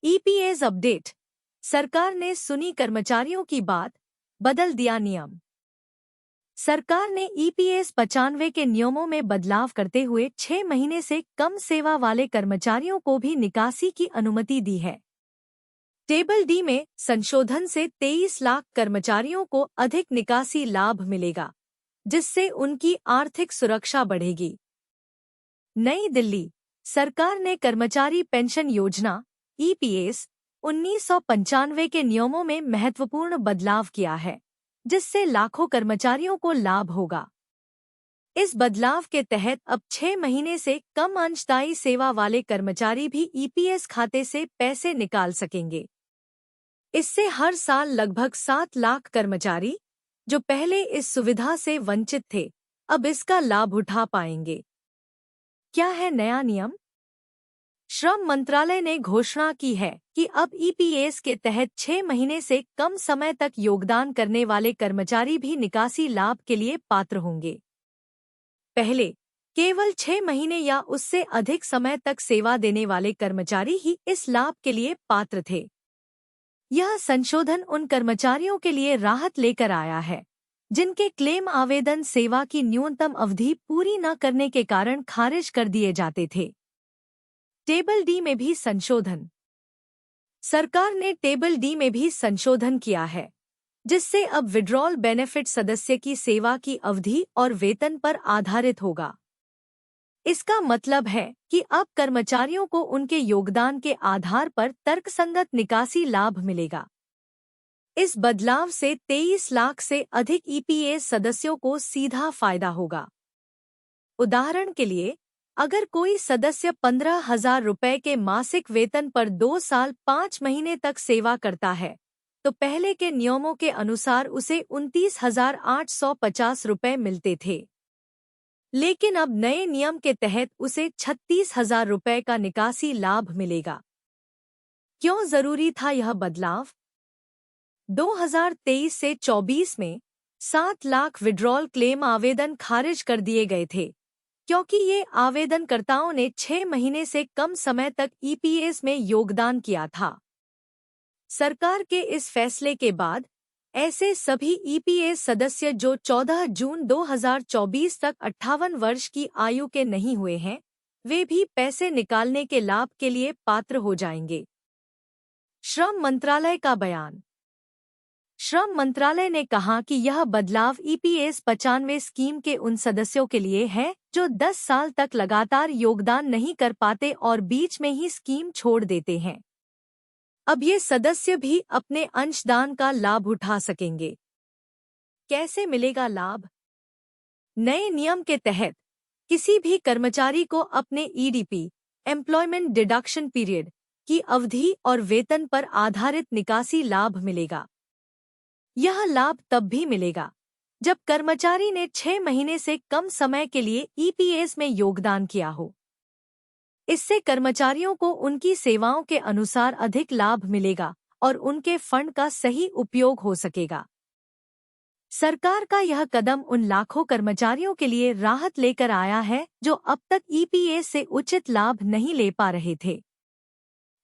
EPS update. सरकार ने सुनी कर्मचारियों की बात, बदल दिया नियम। सरकार ने ईपीएस 95 के नियमों में बदलाव करते हुए 6 महीने से कम सेवा वाले कर्मचारियों को भी निकासी की अनुमति दी है। टेबल डी में संशोधन से 23 लाख कर्मचारियों को अधिक निकासी लाभ मिलेगा, जिससे उनकी आर्थिक सुरक्षा बढ़ेगी। नई दिल्ली। सरकार ने कर्मचारी पेंशन योजना ईपीएस 1995 के नियमों में महत्वपूर्ण बदलाव किया है, जिससे लाखों कर्मचारियों को लाभ होगा। इस बदलाव के तहत अब 6 महीने से कम अंशदायी सेवा वाले कर्मचारी भी ईपीएस खाते से पैसे निकाल सकेंगे। इससे हर साल लगभग 7 लाख कर्मचारी, जो पहले इस सुविधा से वंचित थे, अब इसका लाभ उठा पाएंगे। क्या है नया नियम? श्रम मंत्रालय ने घोषणा की है कि अब ईपीएस के तहत 6 महीने से कम समय तक योगदान करने वाले कर्मचारी भी निकासी लाभ के लिए पात्र होंगे। पहले केवल 6 महीने या उससे अधिक समय तक सेवा देने वाले कर्मचारी ही इस लाभ के लिए पात्र थे। यह संशोधन उन कर्मचारियों के लिए राहत लेकर आया है, जिनके क्लेम आवेदन सेवा की न्यूनतम अवधि पूरी न करने के कारण खारिज कर दिए जाते थे। टेबल डी में भी संशोधन। सरकार ने टेबल डी में भी संशोधन किया है, जिससे अब विड्रॉल बेनिफिट सदस्य की सेवा की अवधि और वेतन पर आधारित होगा। इसका मतलब है कि अब कर्मचारियों को उनके योगदान के आधार पर तर्कसंगत निकासी लाभ मिलेगा। इस बदलाव से 23 लाख से अधिक ईपीएस सदस्यों को सीधा फायदा होगा। उदाहरण के लिए, अगर कोई सदस्य 15,000 रुपये के मासिक वेतन पर 2 साल 5 महीने तक सेवा करता है, तो पहले के नियमों के अनुसार उसे 29,850 रुपये मिलते थे। लेकिन अब नए नियम के तहत उसे 36,000 रुपये का निकासी लाभ मिलेगा। क्यों जरूरी था यह बदलाव? 2023 से 24 में 7 लाख विड्रॉल क्लेम आवेदन खारिज कर दिए गए थे, क्योंकि ये आवेदनकर्ताओं ने 6 महीने से कम समय तक ईपीएस में योगदान किया था। सरकार के इस फैसले के बाद ऐसे सभी ईपीएस सदस्य जो 14 जून 2024 तक 58 वर्ष की आयु के नहीं हुए हैं, वे भी पैसे निकालने के लाभ के लिए पात्र हो जाएंगे। श्रम मंत्रालय का बयान। श्रम मंत्रालय ने कहा कि यह बदलाव ईपीएस 95 स्कीम के उन सदस्यों के लिए है जो 10 साल तक लगातार योगदान नहीं कर पाते और बीच में ही स्कीम छोड़ देते हैं। अब ये सदस्य भी अपने अंशदान का लाभ उठा सकेंगे। कैसे मिलेगा लाभ? नए नियम के तहत किसी भी कर्मचारी को अपने ईडीपी एम्प्लॉयमेंट डिडक्शन पीरियड की अवधि और वेतन पर आधारित निकासी लाभ मिलेगा। यह लाभ तब भी मिलेगा जब कर्मचारी ने 6 महीने से कम समय के लिए ईपीएस में योगदान किया हो। इससे कर्मचारियों को उनकी सेवाओं के अनुसार अधिक लाभ मिलेगा और उनके फंड का सही उपयोग हो सकेगा। सरकार का यह कदम उन लाखों कर्मचारियों के लिए राहत लेकर आया है जो अब तक ईपीएस से उचित लाभ नहीं ले पा रहे थे।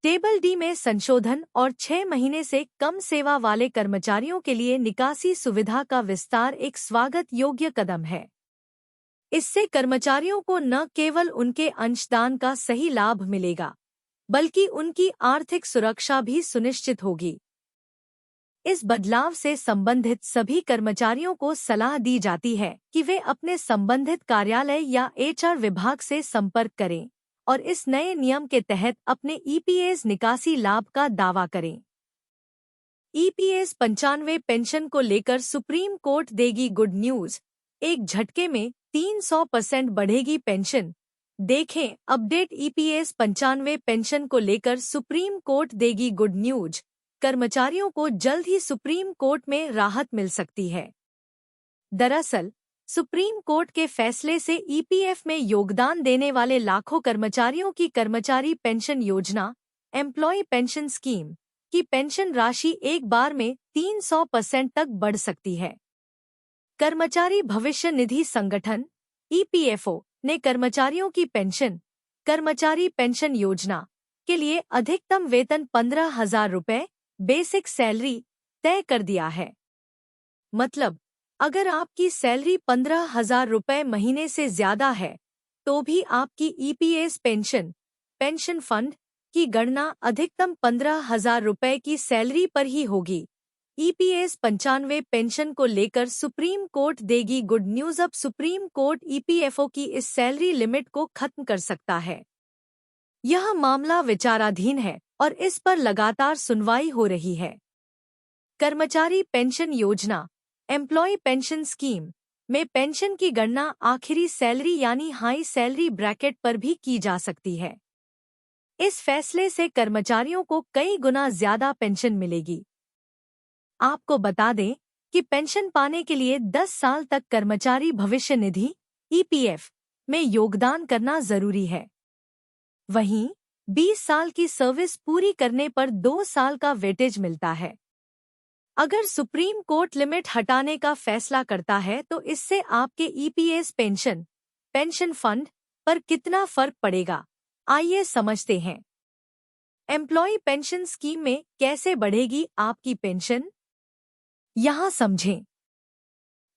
टेबल डी में संशोधन और 6 महीने से कम सेवा वाले कर्मचारियों के लिए निकासी सुविधा का विस्तार एक स्वागत योग्य कदम है। इससे कर्मचारियों को न केवल उनके अंशदान का सही लाभ मिलेगा, बल्कि उनकी आर्थिक सुरक्षा भी सुनिश्चित होगी। इस बदलाव से संबंधित सभी कर्मचारियों को सलाह दी जाती है कि वे अपने संबंधित कार्यालय या एचआर विभाग से संपर्क करें और इस नए नियम के तहत अपने ईपीएस निकासी लाभ का दावा करें। ईपीएस 95 पेंशन को लेकर सुप्रीम कोर्ट देगी गुड न्यूज। एक झटके में 300% बढ़ेगी पेंशन। देखें अपडेट। ईपीएस 95 पेंशन को लेकर सुप्रीम कोर्ट देगी गुड न्यूज। कर्मचारियों को जल्द ही सुप्रीम कोर्ट में राहत मिल सकती है। दरअसल सुप्रीम कोर्ट के फैसले से ईपीएफ में योगदान देने वाले लाखों कर्मचारियों की कर्मचारी पेंशन योजना एम्प्लॉय पेंशन स्कीम की पेंशन राशि एक बार में 300% तक बढ़ सकती है। कर्मचारी भविष्य निधि संगठन ईपीएफओ ने कर्मचारियों की पेंशन, कर्मचारी पेंशन योजना के लिए अधिकतम वेतन 15,000 रुपये बेसिक सैलरी तय कर दिया है। मतलब अगर आपकी सैलरी 15,000 रुपये महीने से ज्यादा है तो भी आपकी ईपीएस पेंशन फंड की गणना अधिकतम 15,000 रुपये की सैलरी पर ही होगी। ईपीएस 95 पेंशन को लेकर सुप्रीम कोर्ट देगी गुड न्यूज। अब सुप्रीम कोर्ट ईपीएफओ की इस सैलरी लिमिट को खत्म कर सकता है। यह मामला विचाराधीन है और इस पर लगातार सुनवाई हो रही है। कर्मचारी पेंशन योजना एम्प्लॉय पेंशन स्कीम में पेंशन की गणना आखिरी सैलरी यानी हाई सैलरी ब्रैकेट पर भी की जा सकती है। इस फैसले से कर्मचारियों को कई गुना ज्यादा पेंशन मिलेगी। आपको बता दें कि पेंशन पाने के लिए 10 साल तक कर्मचारी भविष्य निधि ईपीएफ में योगदान करना जरूरी है। वहीं 20 साल की सर्विस पूरी करने पर 2 साल का वेटेज मिलता है। अगर सुप्रीम कोर्ट लिमिट हटाने का फैसला करता है तो इससे आपके ईपीएस पेंशन फंड पर कितना फर्क पड़ेगा, आइए समझते हैं। एम्प्लॉय पेंशन स्कीम में कैसे बढ़ेगी आपकी पेंशन, यहाँ समझें।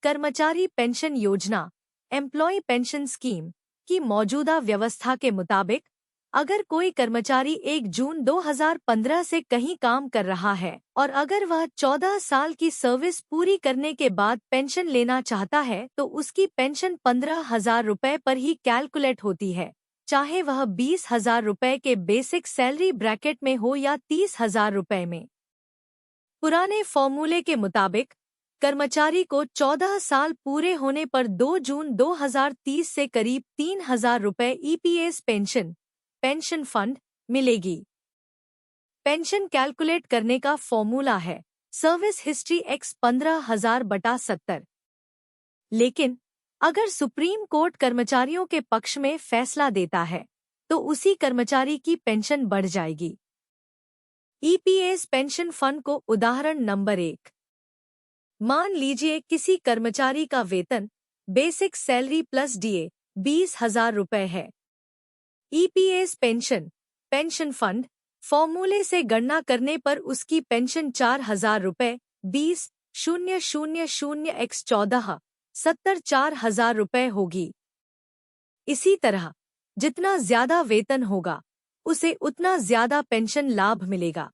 कर्मचारी पेंशन योजना एम्प्लॉय पेंशन स्कीम की मौजूदा व्यवस्था के मुताबिक अगर कोई कर्मचारी 1 जून 2015 से कहीं काम कर रहा है और अगर वह 14 साल की सर्विस पूरी करने के बाद पेंशन लेना चाहता है तो उसकी पेंशन 15,000 रुपये पर ही कैलकुलेट होती है, चाहे वह 20,000 रुपये के बेसिक सैलरी ब्रैकेट में हो या 30,000 रुपये में। पुराने फॉर्मूले के मुताबिक कर्मचारी को 14 साल पूरे होने पर 2 जून 2030 से करीब 3,000 रुपये ईपीएस पेंशन फंड मिलेगी। पेंशन कैलकुलेट करने का फॉर्मूला है सर्विस हिस्ट्री x 15,000/70। लेकिन अगर सुप्रीम कोर्ट कर्मचारियों के पक्ष में फैसला देता है तो उसी कर्मचारी की पेंशन बढ़ जाएगी। ईपीएस पेंशन फंड को उदाहरण नंबर 1। मान लीजिए किसी कर्मचारी का वेतन बेसिक सैलरी प्लस डीए 20,000 रुपये है। ईपीएस पेंशन फंड फॉर्मूले से गणना करने पर उसकी पेंशन 4,000 रुपये 20,000 x 14 70 4,000 रुपये होगी। इसी तरह जितना ज्यादा वेतन होगा उसे उतना ज्यादा पेंशन लाभ मिलेगा।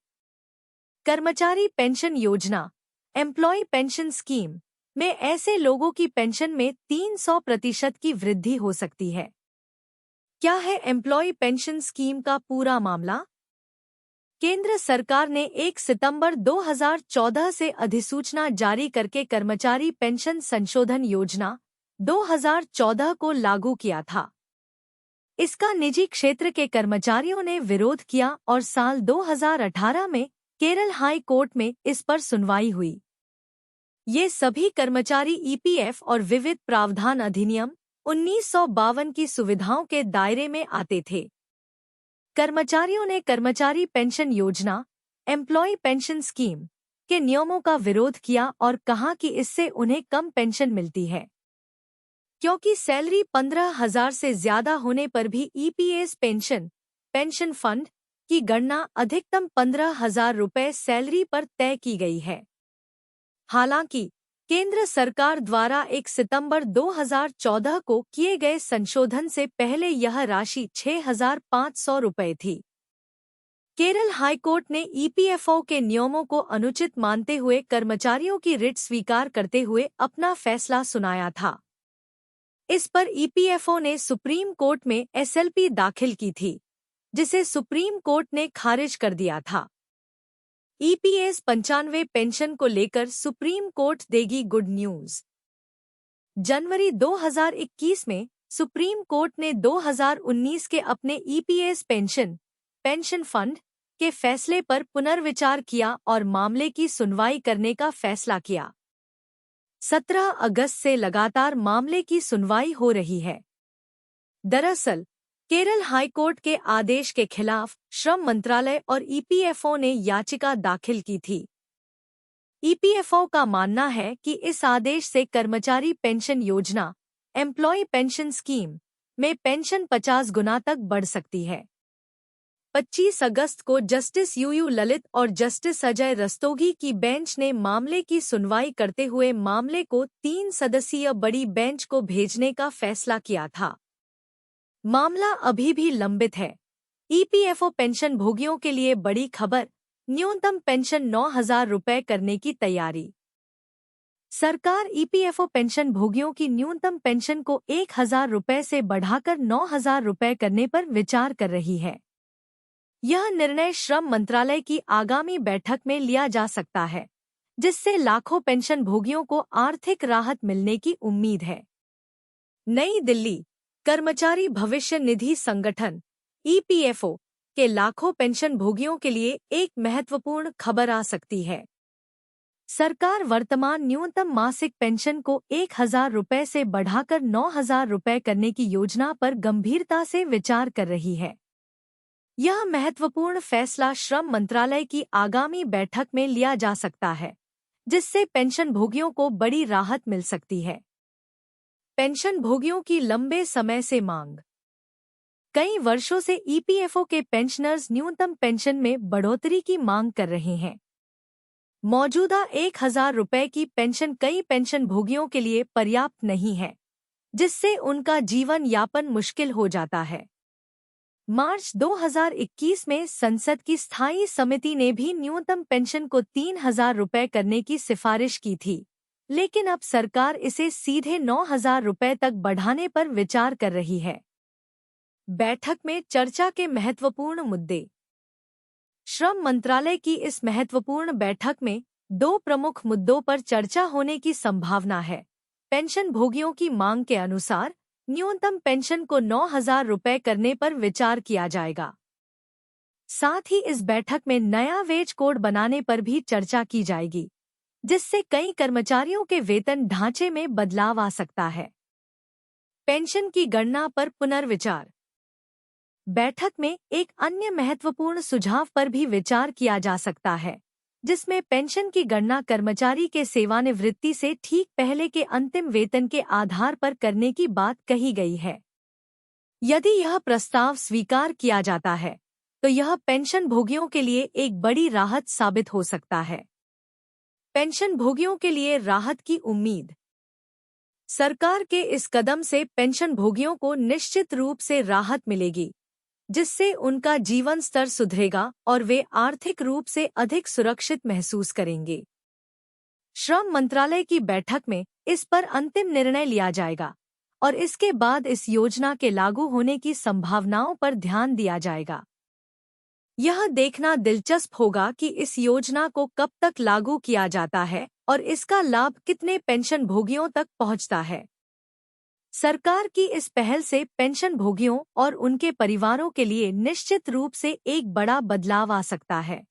कर्मचारी पेंशन योजना एम्प्लॉय पेंशन स्कीम में ऐसे लोगों की पेंशन में 300% की वृद्धि हो सकती है। क्या है एम्प्लॉय पेंशन स्कीम का पूरा मामला? केंद्र सरकार ने 1 सितंबर 2014 से अधिसूचना जारी करके कर्मचारी पेंशन संशोधन योजना 2014 को लागू किया था। इसका निजी क्षेत्र के कर्मचारियों ने विरोध किया और साल 2018 में केरल हाई कोर्ट में इस पर सुनवाई हुई। ये सभी कर्मचारी ईपीएफ और विविध प्रावधान अधिनियम 1952 की सुविधाओं के दायरे में आते थे। कर्मचारियों ने कर्मचारी पेंशन योजना एम्प्लॉय पेंशन स्कीम के नियमों का विरोध किया और कहा कि इससे उन्हें कम पेंशन मिलती है, क्योंकि सैलरी 15,000 से ज्यादा होने पर भी ईपीएस पेंशन फंड की गणना अधिकतम 15,000 रुपये सैलरी पर तय की गई है। हालांकि केंद्र सरकार द्वारा 1 सितंबर 2014 को किए गए संशोधन से पहले यह राशि 6,500 रुपये थी। केरल हाईकोर्ट ने ईपीएफओ के नियमों को अनुचित मानते हुए कर्मचारियों की रिट स्वीकार करते हुए अपना फैसला सुनाया था। इस पर ईपीएफओ ने सुप्रीम कोर्ट में एसएलपी दाखिल की थी, जिसे सुप्रीम कोर्ट ने खारिज कर दिया था। ईपीएस 95 पेंशन को लेकर सुप्रीम कोर्ट देगी गुड न्यूज। जनवरी 2021 में सुप्रीम कोर्ट ने 2019 के अपने ईपीएस पेंशन फंड के फैसले पर पुनर्विचार किया और मामले की सुनवाई करने का फैसला किया। 17 अगस्त से लगातार मामले की सुनवाई हो रही है। दरअसल केरल हाईकोर्ट के आदेश के खिलाफ श्रम मंत्रालय और ईपीएफओ ने याचिका दाखिल की थी। ईपीएफओ का मानना है कि इस आदेश से कर्मचारी पेंशन योजना एम्प्लॉय पेंशन स्कीम में पेंशन 50 गुना तक बढ़ सकती है। 25 अगस्त को जस्टिस यूयू ललित और जस्टिस अजय रस्तोगी की बेंच ने मामले की सुनवाई करते हुए मामले को 3 सदस्यीय बड़ी बेंच को भेजने का फैसला किया था। मामला अभी भी लंबित है। ईपीएफओ पेंशन भोगियों के लिए बड़ी खबर, न्यूनतम पेंशन 9,000 रुपये करने की तैयारी। सरकार ईपीएफओ पेंशन भोगियों की न्यूनतम पेंशन को 1,000 रुपये से बढ़ाकर 9,000 रुपये करने पर विचार कर रही है। यह निर्णय श्रम मंत्रालय की आगामी बैठक में लिया जा सकता है, जिससे लाखों पेंशन भोगियों को आर्थिक राहत मिलने की उम्मीद है। नई दिल्ली, कर्मचारी भविष्य निधि संगठन ईपीएफओ के लाखों पेंशन भोगियों के लिए एक महत्वपूर्ण खबर आ सकती है। सरकार वर्तमान न्यूनतम मासिक पेंशन को 1,000 रुपये से बढ़ाकर 9,000 रुपये करने की योजना पर गंभीरता से विचार कर रही है। यह महत्वपूर्ण फैसला श्रम मंत्रालय की आगामी बैठक में लिया जा सकता है, जिससे पेंशन भोगियों को बड़ी राहत मिल सकती है। पेंशन भोगियों की लंबे समय से मांग। कई वर्षों से ईपीएफओ के पेंशनर्स न्यूनतम पेंशन में बढ़ोतरी की मांग कर रहे हैं। मौजूदा 1,000 रुपये की पेंशन कई पेंशन भोगियों के लिए पर्याप्त नहीं है, जिससे उनका जीवन यापन मुश्किल हो जाता है। मार्च 2021 में संसद की स्थायी समिति ने भी न्यूनतम पेंशन को 3,000 रुपये करने की सिफारिश की थी, लेकिन अब सरकार इसे सीधे 9,000 रुपये तक बढ़ाने पर विचार कर रही है। बैठक में चर्चा के महत्वपूर्ण मुद्दे। श्रम मंत्रालय की इस महत्वपूर्ण बैठक में 2 प्रमुख मुद्दों पर चर्चा होने की संभावना है। पेंशन भोगियों की मांग के अनुसार न्यूनतम पेंशन को 9,000 रुपये करने पर विचार किया जाएगा। साथ ही इस बैठक में नया वेज कोड बनाने पर भी चर्चा की जाएगी, जिससे कई कर्मचारियों के वेतन ढांचे में बदलाव आ सकता है। पेंशन की गणना पर पुनर्विचार। बैठक में एक अन्य महत्वपूर्ण सुझाव पर भी विचार किया जा सकता है, जिसमें पेंशन की गणना कर्मचारी के सेवानिवृत्ति से ठीक पहले के अंतिम वेतन के आधार पर करने की बात कही गई है। यदि यह प्रस्ताव स्वीकार किया जाता है, तो यह पेंशन भोगियों के लिए एक बड़ी राहत साबित हो सकता है। पेंशन भोगियों के लिए राहत की उम्मीद। सरकार के इस कदम से पेंशन भोगियों को निश्चित रूप से राहत मिलेगी, जिससे उनका जीवन स्तर सुधरेगा और वे आर्थिक रूप से अधिक सुरक्षित महसूस करेंगे। श्रम मंत्रालय की बैठक में इस पर अंतिम निर्णय लिया जाएगा और इसके बाद इस योजना के लागू होने की संभावनाओं पर ध्यान दिया जाएगा। यह देखना दिलचस्प होगा कि इस योजना को कब तक लागू किया जाता है और इसका लाभ कितने पेंशन भोगियों तक पहुंचता है। सरकार की इस पहल से पेंशन भोगियों और उनके परिवारों के लिए निश्चित रूप से एक बड़ा बदलाव आ सकता है।